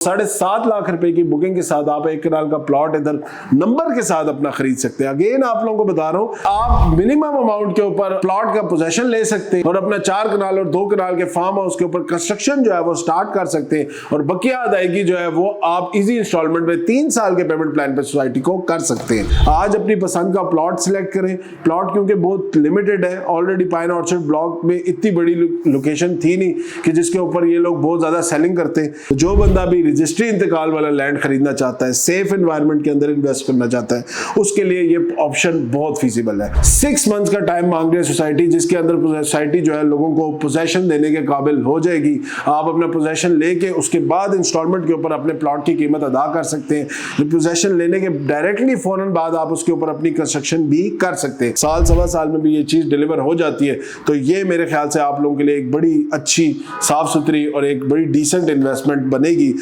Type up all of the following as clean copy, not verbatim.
7.5 लाख रुपए की बुकिंग के साथ आप 1 कनाल का प्लॉट इधर नंबर के साथ अपना खरीद सकते हैं। अगेन आप लोगों को बता रहा हूं, आप मिनिमम अमाउंट के ऊपर प्लॉट का पोजेशन ले सकते हैं और अपना 4 कनाल और 2 कनाल के फार्म हाउस के ऊपर कंस्ट्रक्शन जो है वो स्टार्ट कर सकते हैं और बकिया अदायगी जो है वो आप इजी इंस्टॉलमेंट में 3 साल के पेमेंट प्लान पे सोसाइटी को कर सकते हैं। आज अपनी पसंद का प्लॉट सिलेक्ट करें। प्लॉट क्योंकि बहुत लिमिटेड है, ऑलरेडी पाइन ऑर्चर्ड ब्लॉक में इतनी बड़ी लोकेशन थी नहीं कि जिसके ऊपर ये लोग बहुत ज्यादा सेलिंग करते हैं। तो जो बंदा भी रजिस्ट्री इंतकाल वाला लैंड खरीदना चाहता है, सेफ एनवायरनमेंट के अंदर इन्वेस्ट करना चाहता है, उसके लिए ये ऑप्शन बहुत फीजिबल है। 6 मंथ्स का टाइम मांग रही है सोसाइटी, जिसके अंदर सोसाइटी जो है लोगों को पोजेशन देने के काबिल हो जाएगी। आप अपना पोजेशन लेके उसके बाद इंस्टॉलमेंट के ऊपर अपने प्लॉट की कीमत अदा कर सकते हैं। पोजेशन लेने के डायरेक्टली फौरन बाद आप उसके ऊपर अपनी कंस्ट्रक्शन भी कर सकते हैं। साल सवा साल में भी ये चीज डिलीवर हो जाती है। तो ये मेरे ख्याल से आप लोगों के लिए एक बड़ी अच्छी, साफ सुथरी और एक बड़ी डिसेंट इन्वेस्टमेंट बनेगी।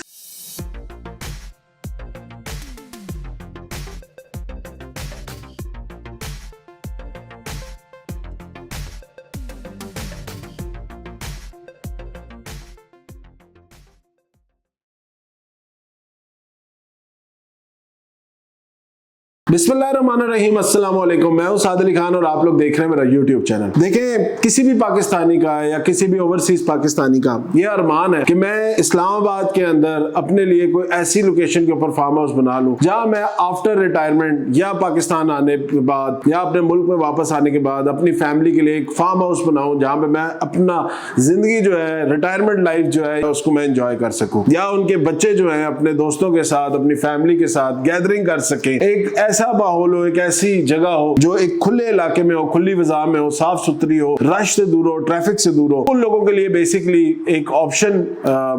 बिस्मिल्लाहिर्रहमानिर्रहीम, अस्सलाम वालेकुम। मैं हूं साद अली खान और आप लोग देख रहे हैं मेरा यूट्यूब चैनल। देखें, किसी भी पाकिस्तानी का या किसी भी ओवरसीज पाकिस्तानी का ये अरमान है कि मैं इस्लामाबाद के अंदर अपने लिए कोई ऐसी लोकेशन के ऊपर फार्म हाउस बना लूं जहां मैं आफ्टर रिटायरमेंट या पाकिस्तान आने के बाद या अपने मुल्क में वापस आने के बाद अपनी फैमिली के लिए एक फार्म हाउस बनाऊं जहां पे मैं अपना जिंदगी जो है, रिटायरमेंट लाइफ जो है, उसको मैं एंजॉय कर सकूं, या उनके बच्चे जो है अपने दोस्तों के साथ, अपनी फैमिली के साथ गैदरिंग कर सके। एक ऐसा माहौल हो, एक ऐसी जगह हो जो एक खुले इलाके में हो, खुली फिजा में हो, साफ सुथरी हो, रश से दूर हो, ट्रैफिक से दूर हो। उन लोगों के लिए बेसिकली एक ऑप्शन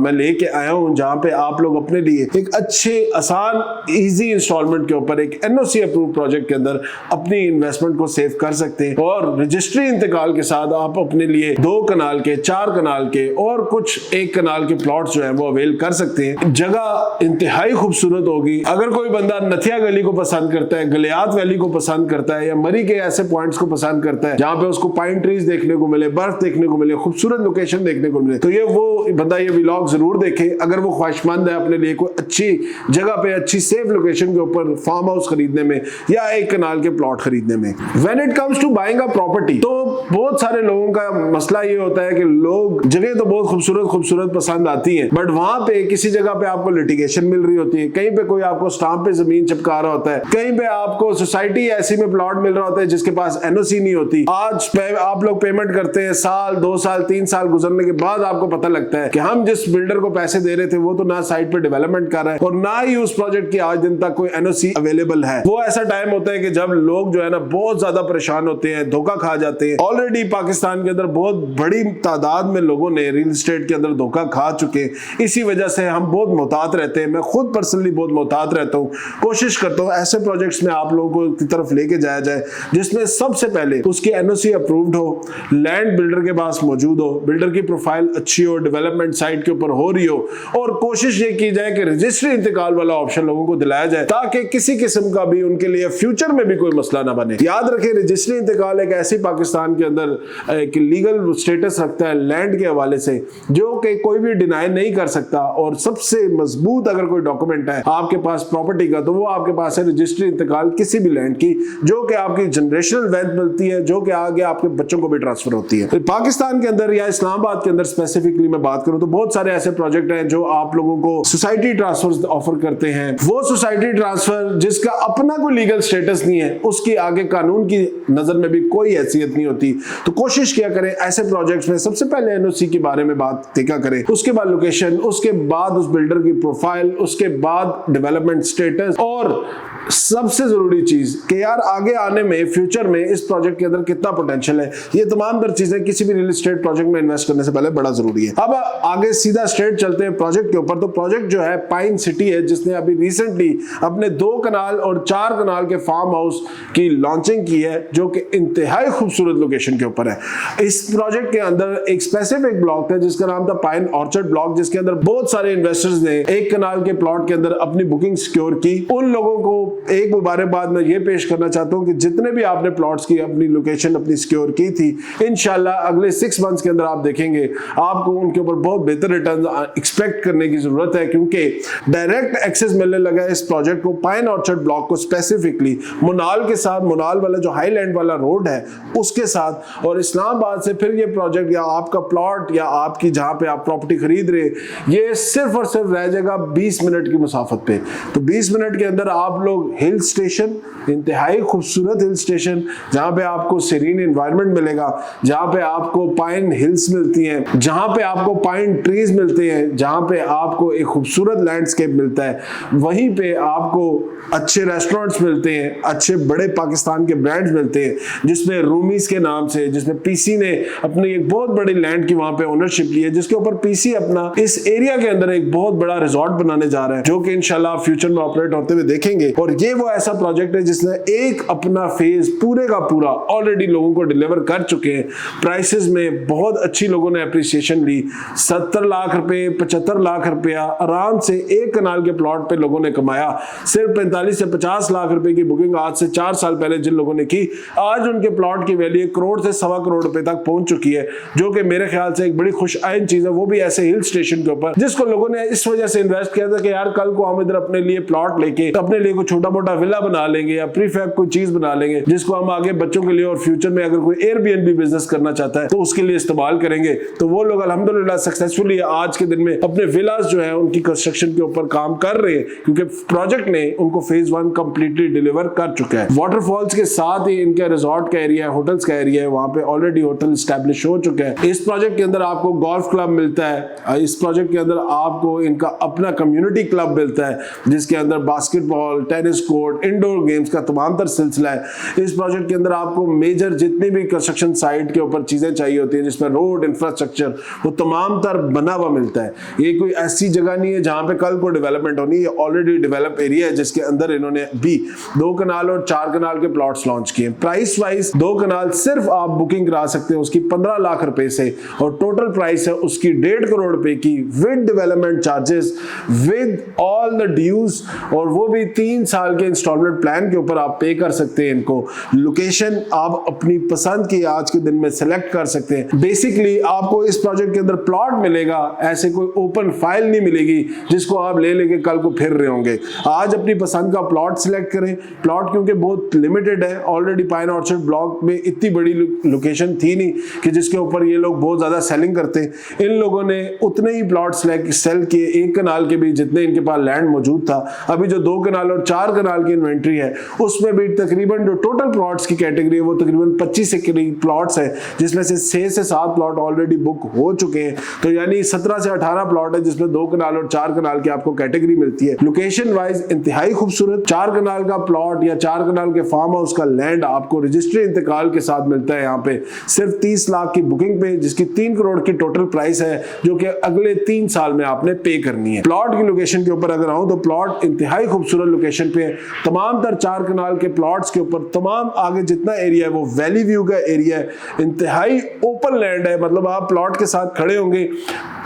मैं लेके आया हूं जहां पे आप लोग अपने लिए एक अच्छे, आसान, इजी इंस्टॉलमेंट के ऊपर एक एनओसी अप्रूव प्रोजेक्ट के अंदर अपनी इन्वेस्टमेंट को सेव कर सकते हैं और रजिस्ट्री इंतकाल के साथ आप अपने लिए 2 कनाल के, 4 कनाल के और कुछ 1 कनाल के प्लॉट जो है वो अवेल कर सकते हैं। जगह इंतहाई खूबसूरत होगी। अगर कोई बंदा नथिया गली को पसंद करता है, गलियात वैली को पसंद करता है या मरी के ऐसे पॉइंट्स को पसंद करता है जहां पे उसको पाइन ट्रीज देखने को मिले, बर्फ देखने को मिले, खूबसूरत लोकेशन देखने को मिले, तो ये वो बंदा ये व्लॉग जरूर देखे। अगर वो ख्वाहिशमंद है अपने लिए कोई अच्छी जगह पे, अच्छी सेफ लोकेशन के ऊपर फार्म हाउस खरीदने में या 1 कनाल के प्लॉट खरीदने में। When it comes to buying a property, तो बहुत सारे लोगों का मसला ये होता है कि लोग जगह तो बहुत खूबसूरत खूबसूरत पसंद आती है, बट वहां पे किसी जगह पे आपको लिटिगेशन मिल रही होती है, कहीं पे कोई आपको स्टाम्प पे जमीन चिपका रहा होता है, कहीं पे आपको सोसाइटी ऐसी में प्लॉट मिल रहा होता है जिसके पास एनओसी नहीं होती। आज आप लोग पेमेंट करते हैं, साल, 2 साल, 3 साल गुजरने के बाद आपको पता लगता है कि हम जिस बिल्डर को पैसे दे रहे थे वो तो ना साइट पे डेवलपमेंट कर रहा है और ना ही उस प्रोजेक्ट की आज दिन तक कोई एनओसी अवेलेबल है। वो ऐसा टाइम होता है कि जब लोग जो है ना बहुत ज्यादा परेशान होते हैं, धोखा खा जाते हैं। ऑलरेडी पाकिस्तान के अंदर बहुत बड़ी तादाद में लोगों ने रियल एस्टेट के अंदर धोखा खा चुके हैं। इसी वजह से हम बहुत मोहतात रहते हैं। मैं खुद पर्सनली बहुत मोहतात रहता हूँ। कोशिश करता हूँ ऐसे प्रोजेक्ट्स में आप लोगों की तरफ लेके जाया जाए जिसमें सबसे पहले उसकी एनओसी अप्रूव्ड हो, लैंड बिल्डर के पास मौजूद हो, बिल्डर की प्रोफाइल अच्छी हो, डेवलपमेंट साइट के ऊपर हो रही हो, और कोशिश ये की जाए कि रजिस्ट्री इंतकाल वाला ऑप्शन लोगों को दिलाया जाए ताकि किसी किस्म का भी उनके लिए फ्यूचर में भी कोई मसला ना बने। याद रखें, रजिस्ट्री इंतकाल एक ऐसी पाकिस्तान के अंदर एक लीगल स्टेटस रखता है लैंड के हवाले से जो कि कोई भी डिनाई नहीं कर सकता, और सबसे मजबूत अगर कोई डॉक्यूमेंट है आपके पास प्रॉपर्टी का तो वो आपके पास है रजिस्ट्री इंतकाल किसी भी लैंड की, जो कि आपकी जनरेशनल वेल्थ मिलती है, जो कि आगे आपके बच्चों को भी ट्रांसफर होती है। तो पाकिस्तान के अंदर या इस्लामाबाद के अंदर स्पेसिफिकली मैं बात करूं तो बहुत सारे ऐसे प्रोजेक्ट हैं जो आप लोगों को सोसाइटी ट्रांसफर ऑफर करते हैं। वो सोसाइटी ट्रांसफर जिसका अपना कोई लीगल स्टेटस नहीं है, उसकी आगे कानून की नजर में भी कोई हैसियत नहीं होती। तो कोशिश किया करें ऐसे प्रोजेक्ट्स में सबसे पहले एनओसी के बारे में बात देखा करें, उसके बाद लोकेशन, उसके बाद उस बिल्डर की प्रोफाइल, उसके बाद डेवलपमेंट स्टेटस, और सबसे जरूरी चीज कि यार आगे आने में, फ्यूचर में इस प्रोजेक्ट के अंदर कितना पोटेंशियल है। ये तमाम तर चीजें किसी भी रियल एस्टेट प्रोजेक्ट में इन्वेस्ट करने से पहले बड़ा जरूरी है। अब आगे सीधा स्ट्रेट चलते हैं प्रोजेक्ट के ऊपर। तो प्रोजेक्ट जो है पाइन सिटी है, जिसने अभी रिसेंटली अपने 2 कनाल और 4 कनाल के फार्म हाउस की लॉन्चिंग की है, जो कि इंतहाई खूबसूरत लोकेशन के ऊपर है। इस प्रोजेक्ट के अंदर एक स्पेसिफिक ब्लॉक है जिसका नाम था पाइन ऑर्चर्ड ब्लॉक, जिसके अंदर बहुत सारे इन्वेस्टर्स ने 1 कनाल के प्लॉट के अंदर अपनी बुकिंग सिक्योर की। उन लोगों को एक मुबारकबाद मैं ये पेश करना चाहता हूँ कि जितने भी आपने प्लॉट्स की अपनी लोकेशन अपनी सिक्योर की थी, इंशाल्लाह अगले 6 मंथ्स के अंदर आप देखेंगे आपको उनके ऊपर बहुत बेहतर रिटर्न एक्सपेक्ट करने की जरूरत है, क्योंकि डायरेक्ट एक्सेस मिलने लगा है इस प्रोजेक्ट को, पाइन ऑर्चर्ड ब्लॉक को स्पेसिफिकली मुनाल के साथ, मुनाल वाला जो हाईलैंड वाला रोड है उसके साथ, और इस्लामाबाद से फिर ये प्रोजेक्ट या आपका प्लॉट या आपकी जहां पे आप प्रॉपर्टी खरीद रहे ये सिर्फ और सिर्फ रह जाएगा 20 मिनट की मुसाफत पे। तो 20 मिनट के अंदर आप लोग हिल स्टेशन, इंतहाई खूबसूरत हिल स्टेशन जहां पे आपको सीरीन एनवायरनमेंट मिलेगा, जहां पे आपको पाइन हिल्स मिलती हैं, जहां पे आपको पाइन ट्रीज मिलते हैं, जहां पे आपको एक खूबसूरत लैंडस्केप मिलता है, वहीं पे आपको अच्छे रेस्टोरेंट्स मिलते हैं, अच्छे बड़े पाकिस्तान के ब्रांड्स मिलते हैं, जिसमें रूमीज के नाम से, जिसमें पीसी ने अपनी एक बहुत बड़ी लैंड की वहां पे ओनरशिप ली है, जिसके ऊपर पीसी अपना इस एरिया के अंदर एक बहुत बड़ा रिजॉर्ट बनाने जा रहा है, जो कि इंशाल्लाह फ्यूचर में ऑपरेट होते हुए देखेंगे। और ये वो ऐसा प्रोजेक्ट है जिसने एक अपना फेज पूरे का पूरा ऑलरेडी लोगों को डिलीवर कर चुके हैं। प्राइसेस में बहुत अच्छी लोगों ने अप्रिसिएशन ली, 70 लाख रुपए 75 लाख रुपया आराम से एक कनाल के प्लॉट पे लोगों ने कमाया। सिर्फ 45 से 50 लाख रुपए की बुकिंग आज से 4 साल पहले जिन लोगों ने की, आज उनके प्लॉट की वैल्यू 1 करोड़ से 1.25 करोड़ रुपए तक पहुंच चुकी है, जो कि मेरे ख्याल से एक बड़ी खुश आइन चीज है, वो भी ऐसे हिल स्टेशन के ऊपर जिसको लोगों ने इस वजह से इन्वेस्ट किया था कि यार कल को हम इधर अपने लिए प्लॉट लेके अपने लिए कोई छोटा मोटा विला बना लेंगे या प्रीफैब कोई चीज बना लेंगे, जिसको हम आगे बच्चों के लिए और फ्यूचर में अगर कोई एयरबीएनबी बिजनेस करना चाहता है तो उसके लिए इस्तेमाल करेंगे। तो वो लोग अल्हम्दुलिल्लाह सक्सेसफुली आज के दिन में अपने विलास जो है उनकी कंस्ट्रक्शन के ऊपर काम कर रहे हैं, क्योंकि प्रोजेक्ट ने उनको फेज 1 कंप्लीटली डिलीवर कर चुका है। वाटरफॉल्स के साथ ही इनका रिजॉर्ट का एरिया है, होटल्स का एरिया है, वहां पे ऑलरेडी होटल एस्टैब्लिश हो चुका है। इस प्रोजेक्ट के अंदर आपको गोल्फ क्लब मिलता है, इस प्रोजेक्ट के अंदर आपको इनका अपना कम्युनिटी क्लब मिलता है, जिसके अंदर basketball, tennis court, indoor games का तमाम तर सिलसिला है। इस प्रोजेक्ट के अंदर आपको मेजर जितनी भी कंस्ट्रक्शन साइट के ऊपर चीजें चाहिए होती है, जिसमें रोड इंफ्रास्ट्रक्चर, वो तमाम तर बना हुआ मिलता है। ये कोई ऐसी जगह नहीं है जहां पे कल को डेवलपमेंट होनी, ये ऑलरेडी डेवलप एरिया है, जिसके अंदर इन्होंने भी 2 कनाल और 4 कनाल के प्लॉट्स लॉन्च किए। प्राइस वाइज 2 कनाल सिर्फ आप बुकिंग करा सकते हैं उसकी 15 लाख रुपए से, और टोटल प्राइस है उसकी 1.5 करोड़ रुपए की, with development charges, with all the dues, और वो भी 3 साल के इंस्टॉलमेंट प्लान के ऊपर आप पे कर सकते हैं इनको। लोकेशन आप अपनी पसंद की आज के दिन में सेलेक्ट कर सकते हैं। बेसिकली आपको इस प्रोजेक्ट के अंदर प्लॉट मिलेगा, ऐसे कोई ओपन फाइल नहीं मिलेगी जिसको आप ले लेके कल को फिर रहे होंगे। आज अपनी पसंद का प्लॉट सिलेक्ट करें। प्लॉट क्योंकि बहुत लिमिटेड है, ऑलरेडी पाइन ऑर्चर्ड ब्लॉक में इतनी बड़ी लोकेशन थी नहीं कि जिसके ऊपर ये लोग बहुत ज्यादा सेलिंग करते। इन लोगों ने उतने ही प्लॉट सेल किए, 1 कनाल के भी जितने इनके पास लैंड मौजूद था। अभी जो 2 कनाल और 4 कनाल की इन्वेंट्री है उसमें भी तकरीबन जो टोटल प्लॉट्स की कैटेगरी है वो तकरीबन 25 के करीब प्लॉट्स है, जिसमें से 6 से 7 प्लॉट ऑलरेडी बुक हो चुके हैं। तो यानी 17 से 18 प्लॉट है जिसमें 2 कनाल और 4 कनाल की आपको कैटेगरी मिलती है। लोकेशन वाइज इंतहाई खूबसूरत 4 कनाल का प्लॉट या 4 कनाल के फार्म हाउस का लैंड आपको रजिस्ट्री इंतकाल के साथ मिलता है यहाँ पे सिर्फ 30 लाख की बुकिंग पे, जिसकी 3 करोड़ की टोटल प्राइस है, जो कि अगले 3 साल में आपने पे करनी है। प्लॉट की लोकेशन के ऊपर अगर आऊं तो प्लॉट इंतहाई खूबसूरत लोकेशन पे है। तमाम तर 4 कनाल के प्लॉट्स के ऊपर तमाम आगे जितना एरिया है वो वैली व्यू का एरिया है, इंतहाई ओपन लैंड है, मतलब आप प्लॉट के साथ खड़े होंगे,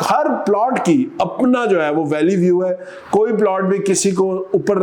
हर प्लॉट की अपना जो है वो वैली व्यू है, कोई प्लॉट भी किसी को ऊपर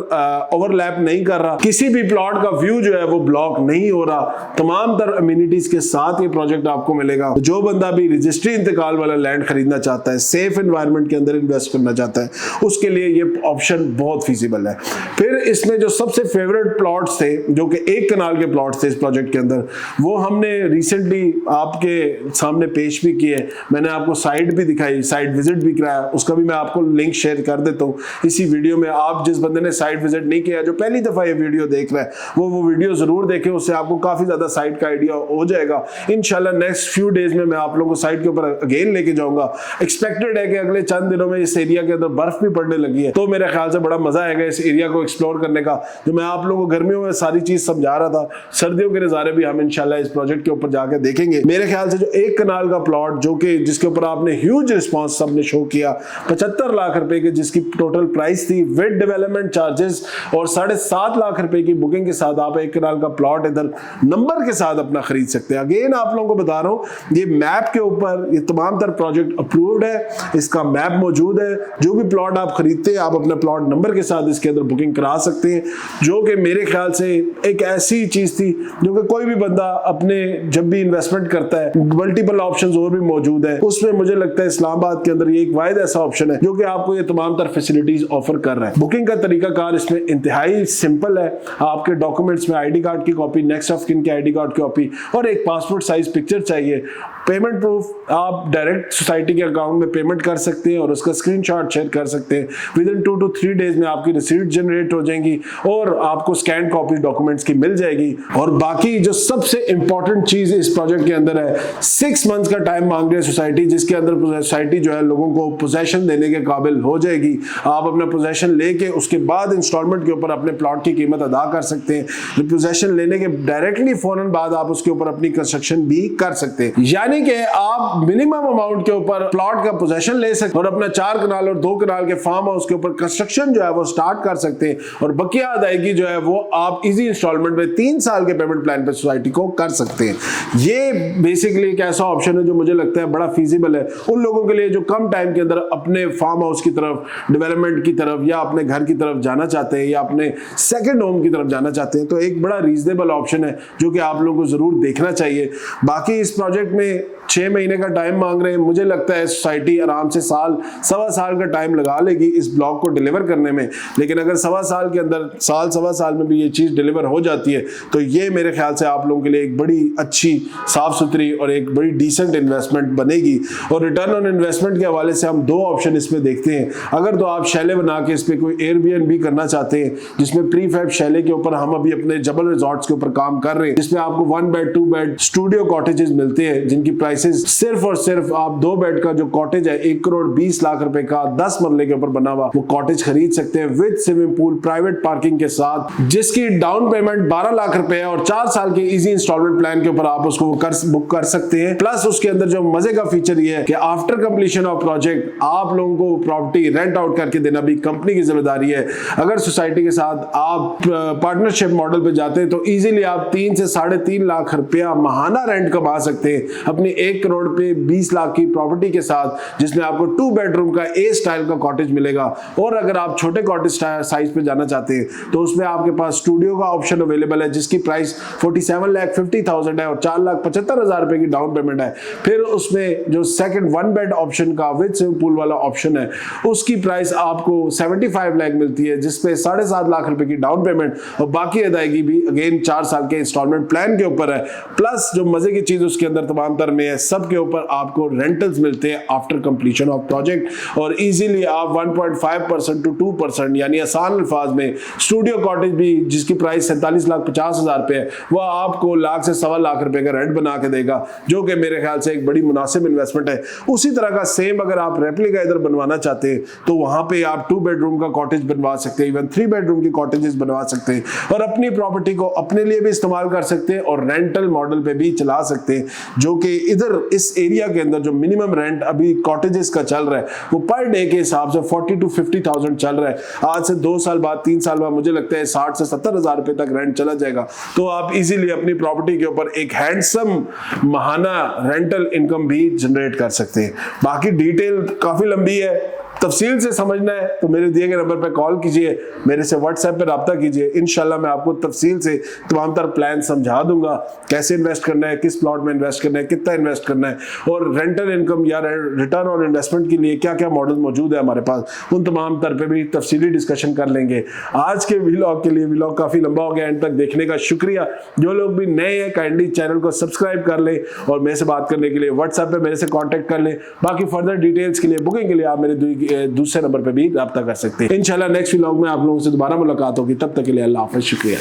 ओवरलैप नहीं कर रहा, किसी भी प्लॉट का व्यू जो है वो ब्लॉक नहीं हो रहा, तमाम तर अम्यूनिटीज के साथ ये प्रोजेक्ट आपको मिलेगा। जो बंदा भी रजिस्ट्री इंतकाल वाला लैंड खरीदना चाहता है, सेफ एनवायरनमेंट के अंदर इन्वेस्ट करना चाहता है, उसके लिए ये ऑप्शन बहुत फीजिबल है। फिर इसमें जो सबसे फेवरेट प्लॉट्स थे जो कि 1 कनाल के प्लॉट्स थे इस प्रोजेक्ट के अंदर, वो हमने रिसेंटली आपके सामने पेश भी किए। मैंने आपको साइट भी दिखाई, साइट विजिट भी कराया, उसका भी मैं आपको लिंक शेयर कर देता हूँ इसी वीडियो में। आप जिस बंदे ने साइट विजिट नहीं किया, जो पहली दफा ये वीडियो देख रहा है, वो वीडियो जरूर देखें, उससे आपको काफी ज्यादा साइट का आइडिया हो जाएगा। इंशाल्लाह नेक्स्ट फ्यू डेज में मैं आप लोगों को साइट के ऊपर अगेन लेके जाऊंगा। एक्सपेक्टेड है कि अगले चंद दिनों में इस एरिया के अंदर बर्फ भी पड़ने लगी है, तो मेरे ख्याल से बड़ा मजा आएगा इस एरिया को एक्सप्लोर करने का। जो मैं आप लोगों को गर्मियों में सारी चीज समझा रहा था, सर्दियों के नजारे भी हम इंशाल्लाह इस प्रोजेक्ट के ऊपर जाकर देखेंगे। मेरे ख्याल से जो 1 कनाल का प्लॉट जो कि जिसके ऊपर आपने ह्यूज रिस्पांस सबने शो किया, 75 लाख रुपए की जिसकी टोटल प्राइस थी विद डेवलपमेंट चार्जेस, और 7.5 लाख रुपए की बुकिंग के साथ आप 1 कनाल का प्लॉट इधर नंबर के साथ अपना खरीद सकते हैं। अगेन आप लोगों को बता रहा हूं, ये मैप के ऊपर ये तमाम तर प्रोजेक्ट अप्रूव्ड है, इसका मैप मौजूद है। जो भी प्लॉट आप खरीदते हैं आप अपना प्लॉट नंबर के साथ इसके अंदर बुकिंग करा सकते हैं, जो कि मेरे ख्याल से एक ऐसी चीज थी जो कि कोई भी बंदा अपने जब भी इन्वेस्टमेंट करता है, मल्टीपल ऑप्शंस और भी मौजूद है, उसमें मुझे लगता है इस्लामाबाद के अंदर ये एक वाहिद ऐसा ऑप्शन है जो कि आपको ये तमाम तर फैसिलिटीज ऑफर कर रहा है। बुकिंग का तरीकाकार इसमें इंतहाई सिंपल है। आपके डॉक्यूमेंट्स में आईडी कार्ड की कॉपी, नेक्स्ट ऑफ किन के आईडी कार्ड की कॉपी और एक पासपोर्ट साइज पिक्चर चाहिए। पेमेंट प्रूफ आप डायरेक्ट सोसाइटी के अकाउंट में पेमेंट कर सकते हैं और उसका स्क्रीनशॉट शेयर कर सकते हैं। विद इन 2 to 3 डेज में आपकी रिसीट जनरेट हो जाएंगी और आपको स्कैन कॉपी डॉक्यूमेंट्स की मिल जाएगी। और बाकी जो सबसे इंपॉर्टेंट चीज इस प्रोजेक्ट के अंदर है, 6 मंथ्स का टाइम मांग रही है सोसाइटी, जिसके अंदर सोसाइटी जो है लोगों को पोजेशन देने के काबिल हो जाएगी। आप अपना पोजेशन लेके उसके बाद इंस्टॉलमेंट के ऊपर अपने प्लॉट की कीमत अदा कर सकते हैं। पोजेशन लेने के डायरेक्टली फौरन बाद आप उसके ऊपर अपनी कंस्ट्रक्शन भी कर सकते हैं। यानी कि आप मिनिमम अमाउंट के ऊपर प्लॉट का पोजेशन ले सकते हैं और अपना 4 कनाल और 2 कनाल के फार्म हाउस के ऊपर कंस्ट्रक्शन जो है वो स्टार्ट कर सकते हैं और बकिया अदायगी जो है वो आप इजी इंस्टॉलमेंट में 3 साल के पेमेंट प्लान पे सोसाइटी को कर सकते हैं। ये बेसिकली एक ऐसा ऑप्शन है जो मुझे लगता है बड़ा फीजिबल है उन लोगों के लिए जो कम टाइम के अंदर अपने फार्म हाउस की तरफ, डेवलपमेंट की तरफ या अपने घर की तरफ जाना चाहते हैं या अपने सेकंड होम की तरफ जाना चाहते हैं। तो एक बड़ा रीजनेबल ऑप्शन है जो कि आप लोगों को जरूर देखना चाहिए। बाकी इस प्रोजेक्ट में 6 महीने का टाइम मांग रहे हैं। मुझे लगता है सोसाइटी आराम से साल, सवा साल का टाइम लगा लेगी इस ब्लॉक को डिलीवर करने में। लेकिन अगर सवा साल के अंदर, साल सवा साल में भी ये चीज डिलीवर हो जाती है तो ये मेरे ख्याल से आप लोगों के लिए एक बड़ी अच्छी, साफ सुथरी और एक बड़ी डिसेंट इन्वेस्टमेंट बनेगी। और रिटर्न ऑन इन्वेस्टमेंट के हवाले से हम 2 ऑप्शन इसमें देखते हैं। अगर तो आप शैले बना के इस पे कोई एयरबीएनबी करना चाहते हैं, जिसमें प्रीफैब शैले के ऊपर हम अभी अपने जबल रिजॉर्ट्स के ऊपर काम कर रहे हैं, जिसमें आपको 1 बेड 2 बेड स्टूडियो कॉटेजेस मिलते हैं, जिनकी प्राइसेस सिर्फ और सिर्फ आप 2 बेड का जो कॉटेज है 1 करोड़ 20 लाख रुपए का 10 मरले के ऊपर बना हुआ वो कॉटेज खरीद सकते हैं with swimming pool, private parking के साथ, जिसकी डाउन पेमेंट 12 लाख रुपए है और 4 साल के इजी इंस्टॉलमेंट प्लान के ऊपर आप उसको बुक कर सकते हैं। प्लस उसके अंदर जो मजे का फीचर ये है कि आफ्टर कंप्लीशन ऑफ प्रोजेक्ट आप लोगों को प्रॉपर्टी रेंट आउट करके देना भी कंपनी की जिम्मेदारी है। अगर सोसाइटी के साथ आप पार्टनरशिप मॉडल पे जाते हैं तो इजीली आप 3 से 3.5 लाख रुपया माहाना रेंट कमा सकते हैं अपनी 1 करोड़ पे 20 लाख की प्रॉपर्टी के साथ, जिसमें आपको 2 बेडरूम का ए स्टाइल का कॉटेज मिलेगा। और अगर आप छोटे कॉटेज साइज पे जाना चाहते हैं तो उसमें आपके पास स्टूडियो का ऑप्शन अवेलेबल है, जिसकी प्राइस 47,50,000 है और 4,75,000 रुपए की डाउन पेमेंट है। फिर उसमें जो सेकंड 1 बेड ऑप्शन का विद स्विमिंग पूल वाला ऑप्शन है उसकी प्राइस आपको 75 लाख मिलती है, जिसपे 7.5 लाख रुपए की डाउन पेमेंट और बाकी अदायगी भी अगेन 4 साल के इंस्टॉलमेंट प्लान के ऊपर है। प्लस जो मजे की चीज उसके अंदर तमाम तर में है, सब के ऊपर आपको रेंटल्स मिलते हैं आफ्टर कंप्लीशन ऑफ प्रोजेक्ट और इजीली आप 1.5% to 2% यानी आसान अल्फाज में स्टूडियो कॉटेज भी जिसकी प्राइस 47,50,000 रुपए है वह आपको लाख से 1.25 लाख रुपए का रेंट बना के देगा, जो कि मेरे ख्याल से एक बड़ी मुनासिब इन्वेस्टमेंट है। उसी तरह का सेम अगर आप रेप्लिका इधर बनवाना चाहते हैं तो वहां पे आप 2 बेडरूम का कॉटेज बनवा सकते हैं, इवन 3 बेडरूम की कॉटेजेस बनवा सकते हैं और अपनी प्रॉपर्टी को अपने लिए भी इस्तेमाल कर सकते हैं और रेंटल मॉडल पे भी चला सकते हैं, जो कि इधर इस एरिया के अंदर जो मिनिमम रेंट अभी कॉटेजेस का चल रहा है वो पर डे के हिसाब से 40,000 to 50,000 चल रहा है। आज से 2 साल बाद, 3 साल बाद मुझे लगता है 60 से 70,000 रुपए तक रेंट चला जाएगा। तो आप इजीली अपनी प्रॉपर्टी के ऊपर एक हैंडसम माहाना रेंटल इनकम भी जनरेट कर सकते हैं। बाकी डिटेल काफी लंबी है, तफसील से समझना है तो मेरे दिए गए नंबर पर कॉल कीजिए, मेरे से व्हाट्सएप पे राब्ता कीजिए। इंशाल्लाह मैं आपको तफसील से तमाम तर प्लान समझा दूंगा, कैसे इन्वेस्ट करना है, किस प्लॉट में इन्वेस्ट करना है, कितना इन्वेस्ट करना है और रेंटल इनकम या रिटर्न ऑन इन्वेस्टमेंट के लिए क्या क्या मॉडल मौजूद है हमारे पास, उन तमाम तर पे भी तफसीली डिस्कशन कर लेंगे। आज के व्लॉग के लिए, व्लॉग काफी लंबा हो गया, एंड तक देखने का शुक्रिया। जो लोग भी नए हैं काइंडली चैनल को सब्सक्राइब कर ले और मेरे से बात करने के लिए व्हाट्सएप पे मेरे से कॉन्टेक्ट कर ले। बाकी फर्दर डिटेल्स के लिए, बुकिंग के लिए आप मेरे दूसरे नंबर पे भी राब्ता कर सकते हैं। इंशाल्लाह नेक्स्ट व्लॉग में आप लोगों से दोबारा मुलाकात होगी, तब तक के लिए अल्लाह हाफ़िज़, शुक्रिया।